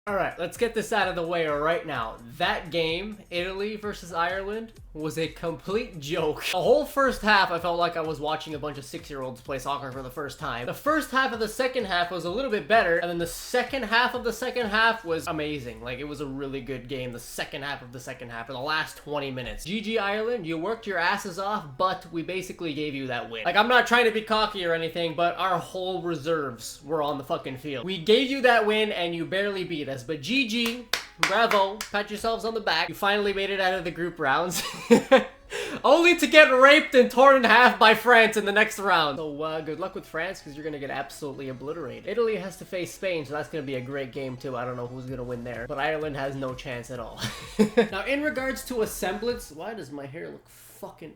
Alright, let's get this out of the way right now. That game, Italy versus Ireland, was a complete joke. The whole first half, I felt like I was watching a bunch of 6-year-olds play soccer for the first time. The first half of the second half was a little bit better, and then the second half of the second half was amazing. Like, it was a really good game, the second half of the second half, for the last 20 minutes. GG Ireland, you worked your asses off, but we basically gave you that win. Like, I'm not trying to be cocky or anything, but our whole reserves were on the fucking field. We gave you that win, and you barely beat us, but GG. Bravo, pat yourselves on the back. You finally made it out of the group rounds. Only to get raped and torn in half by France in the next round. So good luck with France, because you're gonna get absolutely obliterated. Italy has to face Spain, so that's gonna be a great game too. I don't know who's gonna win there, but Ireland has no chance at all. Now, in regards to a semblance, why does my hair look fucking...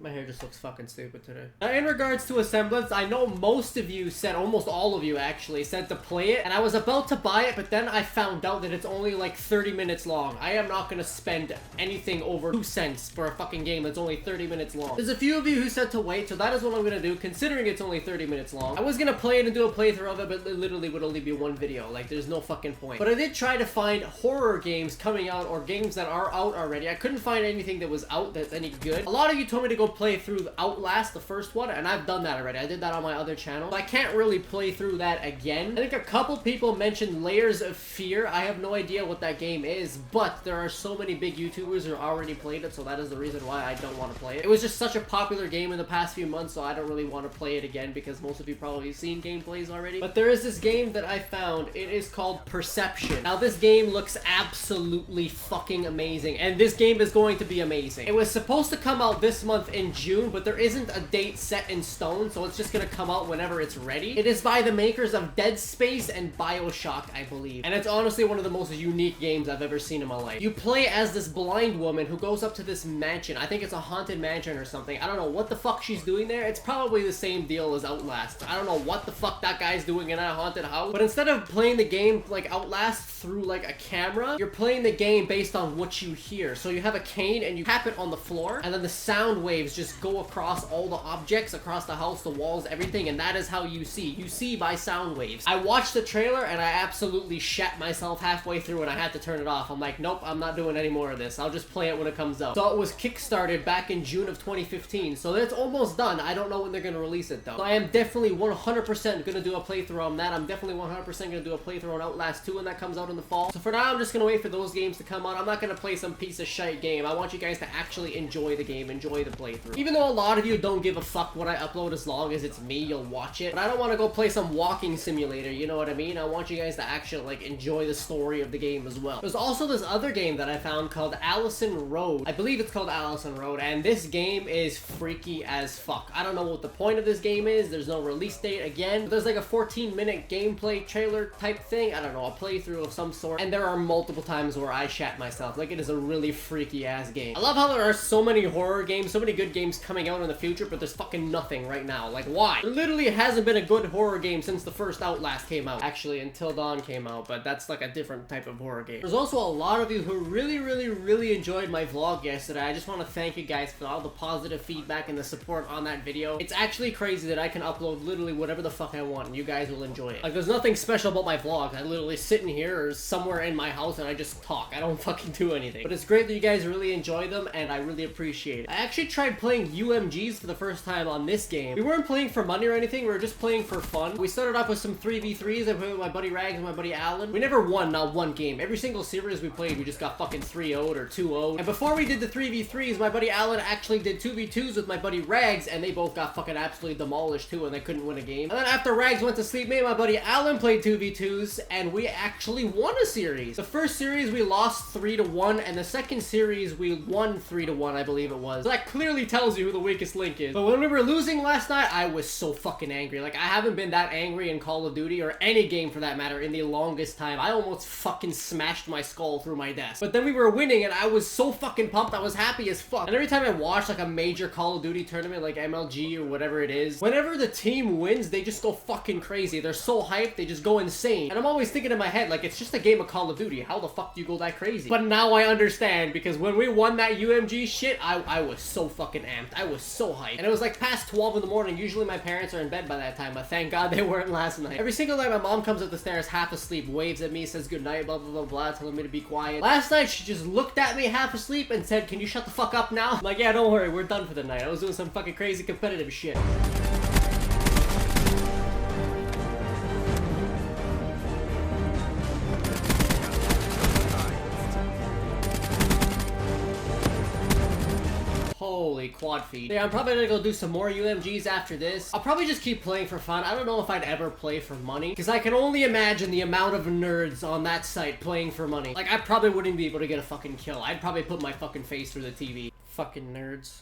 My hair just looks fucking stupid today. Now, in regards to a semblance, I know most of you said, almost all of you actually, said to play it, and I was about to buy it, but then I found out that it's only like 30 minutes long. I am not gonna spend anything over 2 cents for a fucking game that's only 30 minutes long. There's a few of you who said to wait, so that is what I'm gonna do, considering it's only 30 minutes long. I was gonna play it and do a playthrough of it, but it literally would only be one video. Like, there's no fucking point. But I did try to find horror games coming out, or games that are out already. I couldn't find anything that was out that's any good. A lot of you told me to go play through Outlast, the first one, and I've done that already. I did that on my other channel, so I can't really play through that again. I think a couple people mentioned Layers of Fear. I have no idea what that game is, but there are so many big YouTubers who already played it, so that is the reason why I don't want to play it. It was just such a popular game in the past few months, so I don't really want to play it again, because most of you probably seen gameplays already. But there is this game that I found. It is called Perception. Now, this game looks absolutely fucking amazing, and this game is going to be amazing. It was supposed to come out this month in June, but there isn't a date set in stone, so it's just gonna come out whenever it's ready. It is by the makers of Dead Space and BioShock, I believe. And it's honestly one of the most unique games I've ever seen in my life. You play as this blind woman who goes up to this mansion. I think it's a haunted mansion or something. I don't know what the fuck she's doing there. It's probably the same deal as Outlast. I don't know what the fuck that guy's doing in a haunted house. But instead of playing the game like Outlast through like a camera, you're playing the game based on what you hear. So you have a cane and you tap it on the floor, and then the sound waves just go across all the objects, across the house, the walls, everything, and that is how you see. You see by sound waves. I watched the trailer and I absolutely shat myself halfway through and I had to turn it off. I'm like, nope, I'm not doing any more of this. I'll just play it when it comes out. So it was kickstarted back in June of 2015, so it's almost done. I don't know when they're gonna release it though. So I am definitely 100% gonna do a playthrough on that. I'm definitely 100% gonna do a playthrough on Outlast 2 when that comes out in the fall. So for now, I'm just gonna wait for those games to come out. I'm not gonna play some piece of shite game. I want you guys to actually enjoy the game, enjoy the playthrough. Even though a lot of you don't give a fuck what I upload, as long as it's me, you'll watch it. But I don't want to go play some walking simulator, you know what I mean? I want you guys to actually, like, enjoy the story of the game as well. There's also this other game that I found called Allison Road. I believe it's called Allison Road, and this game is freaky as fuck. I don't know what the point of this game is. There's no release date again. But there's like a 14-minute gameplay trailer type thing. I don't know, a playthrough of some sort. And there are multiple times where I shat myself. Like, it is a really freaky ass game. I love how there are so many horror games, so many good games coming out in the future, but there's fucking nothing right now. Like, why? There literally hasn't been a good horror game since the first Outlast came out. Actually, Until Dawn came out, but that's like a different type of horror game. There's also a lot of you who really enjoyed my vlog yesterday. I just want to thank you guys for all the positive feedback and the support on that video. It's actually crazy that I can upload literally whatever the fuck I want and you guys will enjoy it. Like, there's nothing special about my vlogs. I literally sit in here or somewhere in my house and I just talk. I don't fucking do anything. But it's great that you guys really enjoy them, and I really appreciate it. I actually tried playing UMGs for the first time on this game. We weren't playing for money or anything, we were just playing for fun. We started off with some 3v3s. I played with my buddy Rags and my buddy Alan. We never won, not one game. Every single series we played, we just got fucking 3-0'd or 2-0'd. And before we did the 3v3s, my buddy Alan actually did 2v2s with my buddy Rags, and they both got fucking absolutely demolished too, and they couldn't win a game. And then after Rags went to sleep, me and my buddy Alan played 2v2s, and we actually won a series. The first series we lost 3-1, and the second series we won 3-1, I believe it was. So that clearly tells you who the weakest link is. But when we were losing last night, I was so fucking angry. Like, I haven't been that angry in Call of Duty, or any game for that matter, in the longest time. I almost fucking smashed my skull through my desk. But then we were winning, and I was so fucking pumped. I was happy as fuck. And every time I watch like a major Call of Duty tournament, like MLG or whatever it is, whenever the team wins, they just go fucking crazy. They're so hyped, they just go insane. And I'm always thinking in my head, like, it's just a game of Call of Duty. How the fuck do you go that crazy? But now I understand, because when we won that UMG shit, I was so fucking fucking amped. I was so hyped. And it was like past 12 in the morning. Usually my parents are in bed by that time, but thank God they weren't last night. Every single night my mom comes up the stairs half asleep, waves at me, says goodnight, blah, blah, blah, blah, telling me to be quiet. Last night she just looked at me half asleep and said, can you shut the fuck up now? I'm like, yeah, don't worry, we're done for the night. I was doing some fucking crazy competitive shit. Holy quad feed. Yeah, I'm probably gonna go do some more UMGs after this. I'll probably just keep playing for fun. I don't know if I'd ever play for money, because I can only imagine the amount of nerds on that site playing for money. Like, I probably wouldn't be able to get a fucking kill. I'd probably put my fucking face through the TV. Fucking nerds.